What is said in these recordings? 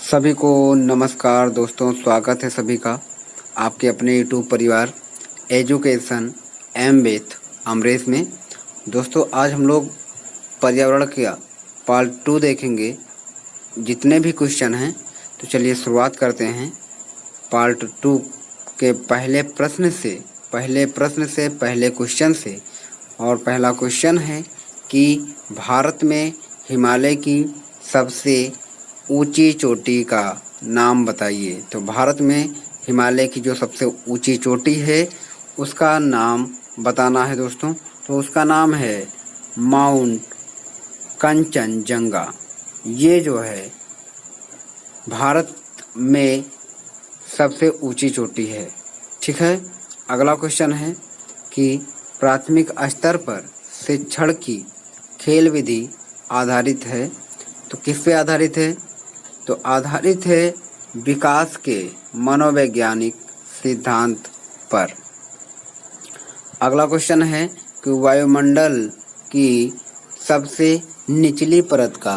सभी को नमस्कार दोस्तों, स्वागत है सभी का आपके अपने यूट्यूब परिवार एजुकेशन एम विथ अमरेश में। दोस्तों, आज हम लोग पर्यावरण का पार्ट 2 देखेंगे। जितने भी क्वेश्चन हैं तो चलिए शुरुआत करते हैं पार्ट 2 के पहले क्वेश्चन से। और पहला क्वेश्चन है कि भारत में हिमालय की सबसे ऊंची चोटी का नाम बताइए। तो भारत में हिमालय की जो सबसे ऊंची चोटी है उसका नाम बताना है दोस्तों। तो उसका नाम है माउंट कंचनजंगा। ये जो है भारत में सबसे ऊंची चोटी है। ठीक है। अगला क्वेश्चन है कि प्राथमिक स्तर पर शिक्षण की खेल विधि आधारित है। तो किस पे आधारित है? तो आधारित है विकास के मनोवैज्ञानिक सिद्धांत पर। अगला क्वेश्चन है कि वायुमंडल की सबसे निचली परत का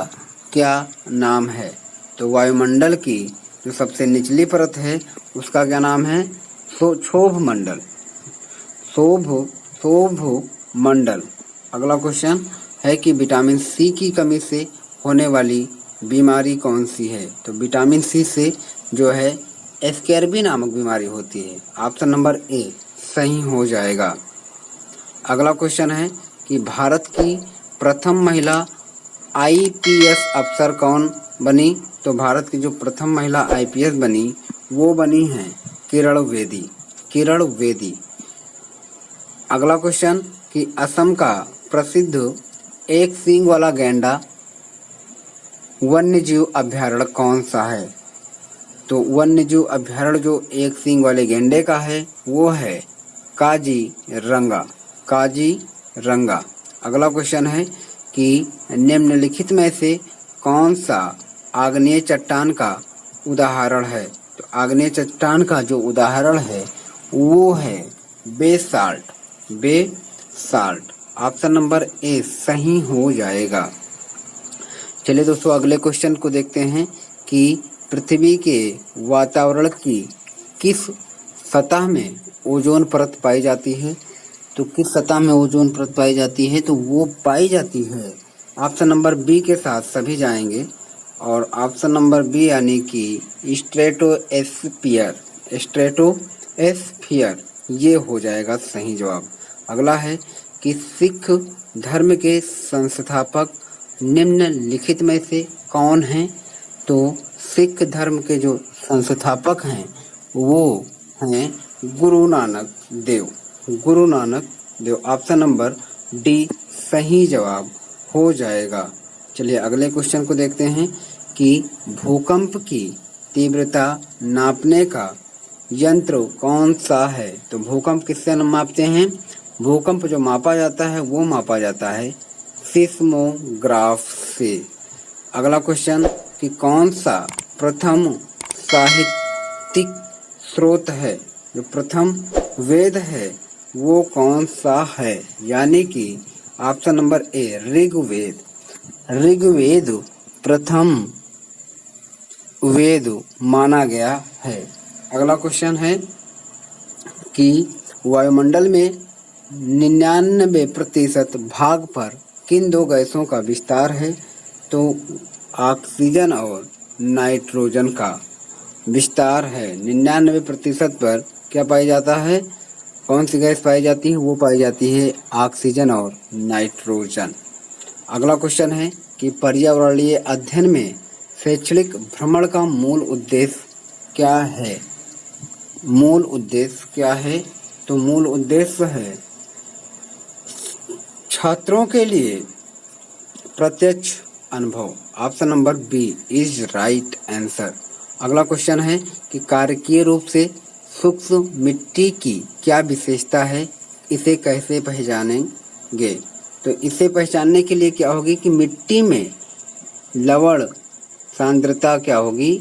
क्या नाम है। तो वायुमंडल की जो सबसे निचली परत है उसका क्या नाम है? क्षोभ मंडल। अगला क्वेश्चन है कि विटामिन सी की कमी से होने वाली बीमारी कौन सी है। तो विटामिन सी से जो है स्कैर्बी नामक बीमारी होती है। ऑप्शन नंबर ए सही हो जाएगा। अगला क्वेश्चन है कि भारत की प्रथम महिला आईपीएस अफसर कौन बनी। तो भारत की जो प्रथम महिला आईपीएस बनी वो बनी है किरण बेदी। अगला क्वेश्चन कि असम का प्रसिद्ध एक सींग वाला गैंडा वन्यजीव अभयारण्य कौन सा है। तो वन्यजीव अभयारण्य जो एक सींग वाले गैंडे का है वो है काजीरंगा। अगला क्वेश्चन है कि निम्नलिखित में से कौन सा आग्नेय चट्टान का उदाहरण है। तो आग्नेय चट्टान का जो उदाहरण है वो है बेसाल्ट। ऑप्शन नंबर ए सही हो जाएगा। चलिए दोस्तों, अगले क्वेश्चन को देखते हैं कि पृथ्वी के वातावरण की किस सतह में ओजोन परत पाई जाती है। तो किस सतह में ओजोन परत पाई जाती है? तो वो पाई जाती है ऑप्शन नंबर बी के साथ सभी जाएंगे। और ऑप्शन नंबर बी यानी कि स्ट्रेटोस्फीयर ये हो जाएगा सही जवाब। अगला है कि सिख धर्म के संस्थापक निम्नलिखित में से कौन हैं। तो सिख धर्म के जो संस्थापक हैं वो हैं Guru Nanak Dev. Option number D सही जवाब हो जाएगा। चलिए अगले क्वेश्चन को देखते हैं कि भूकंप की तीव्रता नापने का यंत्र कौन सा है। तो भूकंप किससे मापते हैं? भूकंप जो मापा जाता है वो मापा जाता है सिस्मोग्राफ से। अगला क्वेश्चन कि कौन सा प्रथम साहित्यिक स्रोत है। जो प्रथम वेद है वो कौन सा है? यानी कि ऑप्शन नंबर ए ऋग्वेद प्रथम वेद माना गया है। अगला क्वेश्चन है कि वायुमंडल में 99% भाग पर किन दो गैसों का विस्तार है। तो ऑक्सीजन और नाइट्रोजन का विस्तार है। 99% पर क्या पाई जाता है? कौन सी गैस पाई जाती है? वो पाई जाती है ऑक्सीजन और नाइट्रोजन। अगला क्वेश्चन है कि पर्यावरणीय अध्ययन में शैक्षणिक भ्रमण का मूल उद्देश्य क्या है? तो मूल उद्देश्य है छात्रों के लिए प्रत्यक्ष अनुभव। Option number B is right answer. अगला क्वेश्चन है कि कार्यकीय रूप से सूक्ष्म मिट्टी की क्या विशेषता है, इसे कैसे पहचानेंगे। तो इसे पहचानने के लिए क्या होगी कि मिट्टी में लवण सांद्रता क्या होगी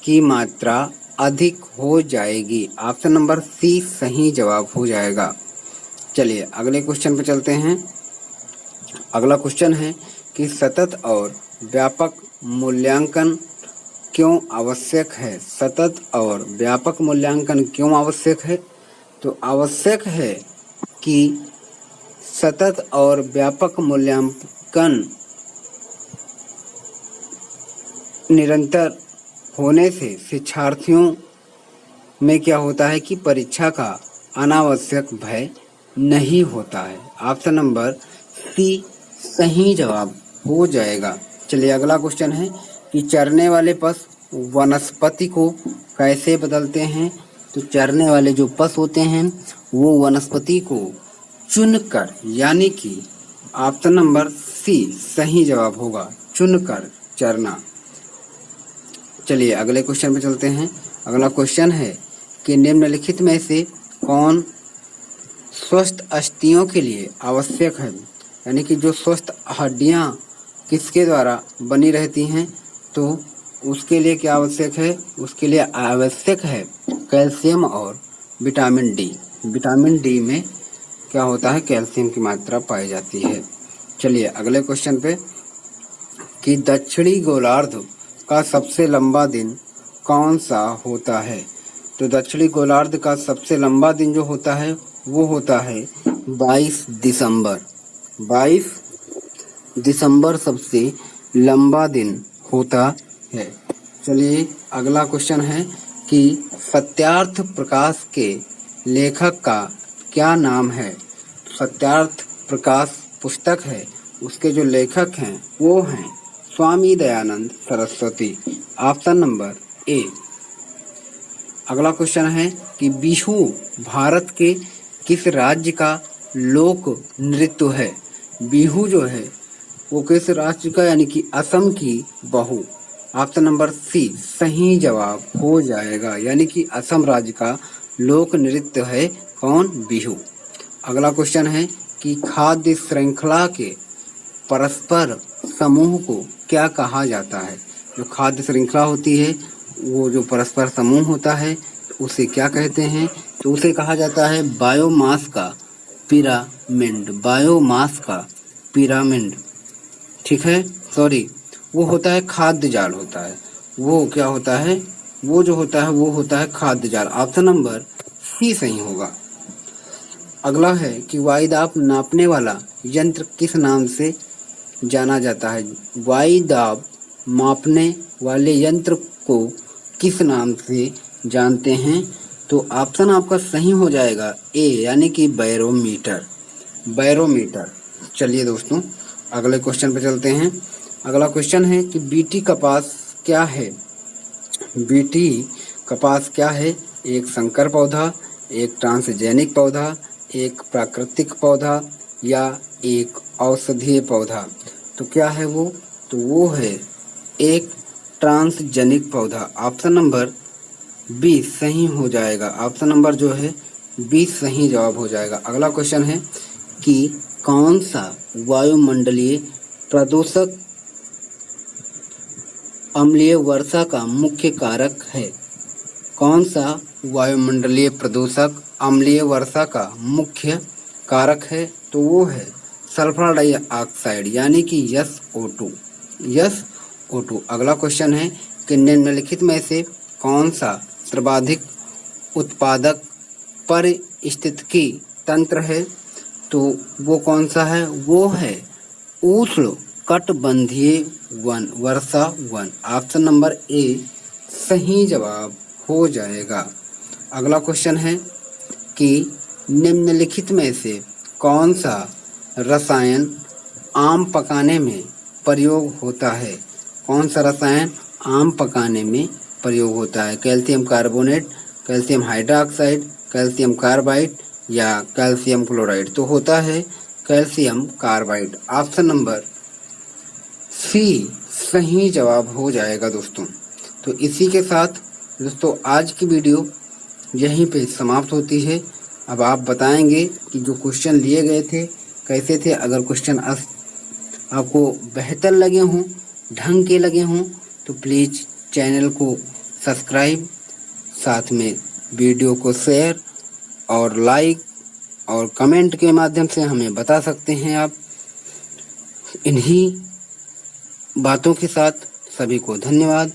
की मात्रा अधिक हो जाएगी। ऑप्शन नंबर सी सही जवाब हो जाएगा। चलिए अगले क्वेश्चन पर चलते हैं। अगला क्वेश्चन है कि सतत और व्यापक मूल्यांकन क्यों आवश्यक है? सतत और व्यापक मूल्यांकन क्यों आवश्यक है? तो आवश्यक है कि सतत और व्यापक मूल्यांकन निरंतर होने से शिक्षार्थियों में क्या होता है कि परीक्षा का अनावश्यक भय नहीं होता है। ऑप्शन नंबर सी सही जवाब हो जाएगा। चलिए अगला क्वेश्चन है कि चरने वाले पशु वनस्पति को कैसे बदलते हैं? तो चरने वाले जो पशु होते हैं वो वनस्पति को चुनकर, यानी कि ऑप्शन नंबर सी सही जवाब होगा, चुनकर चरना। चलिए अगले क्वेश्चन पे चलते हैं। अगला क्वेश्चन है कि निम्नलिखित में से कौन स्वस्थ अस्थियों के लिए आवश्यक है? यानी कि जो स्वस्थ हड्डियां किसके द्वारा बनी रहती हैं, तो उसके लिए क्या आवश्यक है? उसके लिए आवश्यक है कैल्शियम और विटामिन डी। विटामिन डी में क्या होता है? कैल्शियम की मात्रा पाई जाती है। चलिए अगले क्वेश्चन पे कि दक्षिणी गोलार्ध का सबसे लंबा दिन कौन सा होता है? तो दक्षिणी गोलार्ध का सबसे लंबा दिन जो होता है वो होता है 22 दिसंबर। 22 दिसंबर सबसे लंबा दिन होता है। चलिए अगला क्वेश्चन है कि सत्यार्थ प्रकाश के लेखक का क्या नाम है? सत्यार्थ प्रकाश पुस्तक है, उसके जो लेखक हैं वो हैं Swami Dayanand Saraswati. Option number A. अगला क्वेश्चन है कि बिहू भारत के किस राज्य का लोक नृत्य है? बिहू जो है वो किस राज्य का, यानी कि असम की बहू। ऑप्शन नंबर सी सही जवाब हो जाएगा, यानी कि असम राज्य का लोक नृत्य है कौन? बिहू। अगला क्वेश्चन है कि खाद्य श्रृंखला के परस्पर समूह को क्या कहा जाता है? जो खाद्य श्रृंखला होती है वो जो परस्पर समूह होता है उसे क्या कहते हैं? तो उसे कहा जाता है बायोमास का पिरामिड। बायोमास का पिरामिड, ठीक है। सॉरी, वो होता है खाद्य जाल होता है। वो क्या होता है? वो जो होता है वो होता है खाद्य जाल। ऑप्शन नंबर सी सही होगा। अगला है कि वायुदाब नापने वाला यंत्र किस नाम से जाना जाता है? वायुदाब मापने वाले यंत्र को किस नाम से जानते हैं? तो ऑप्शन आपका सही हो जाएगा ए, यानी कि बैरोमीटर। बैरोमीटर। चलिए दोस्तों अगले क्वेश्चन पे चलते हैं। अगला क्वेश्चन है कि बीटी कपास क्या है? बीटी कपास क्या है? एक संकर पौधा, एक ट्रांसजेनिक पौधा, एक प्राकृतिक पौधा या एक औषधीय पौधा? तो क्या है वो? तो वो है एक ट्रांसजेनिक पौधा। ऑप्शन नंबर बी सही हो जाएगा। ऑप्शन नंबर जो है बी सही जवाब हो जाएगा। अगला क्वेश्चन है कि कौन सा वायुमंडलीय प्रदूषक अम्लीय वर्षा का मुख्य कारक है? कौन सा वायुमंडलीय प्रदूषक अम्लीय वर्षा का मुख्य कारक है? तो वो है सल्फर डाइऑक्साइड, यानी कि SO2। SO2। अगला क्वेश्चन है कि निम्नलिखित में से कौन सा सर्वाधिक उत्पादक पारिस्थितिकी तंत्र है? तो वो कौन सा है? वो है उष्ण कटिबंधीय वन, वर्षा वन। ऑप्शन नंबर ए सही जवाब हो जाएगा। अगला क्वेश्चन है कि निम्नलिखित में से कौन सा रसायन आम पकाने में प्रयोग होता है? कौन सा रसायन आम पकाने में प्रयोग होता है? Calcium carbonate, calcium hydroxide, calcium carbide या कैल्शियम क्लोराइड? तो होता है calcium carbide. Option number C सही जवाब हो जाएगा दोस्तों। तो इसी के साथ दोस्तों आज की वीडियो यहीं पे समाप्त होती है। अब आप बताएंगे कि जो क्वेश्चन लिए गए थे कैसे थे। अगर क्वेश्चन आपको बेहतर लगे हों, ढंग के लगे हों, तो प्लीज़ चैनल को सब्सक्राइब, साथ में वीडियो को शेयर और लाइक और कमेंट के माध्यम से हमें बता सकते हैं आप। इन्हीं बातों के साथ सभी को धन्यवाद।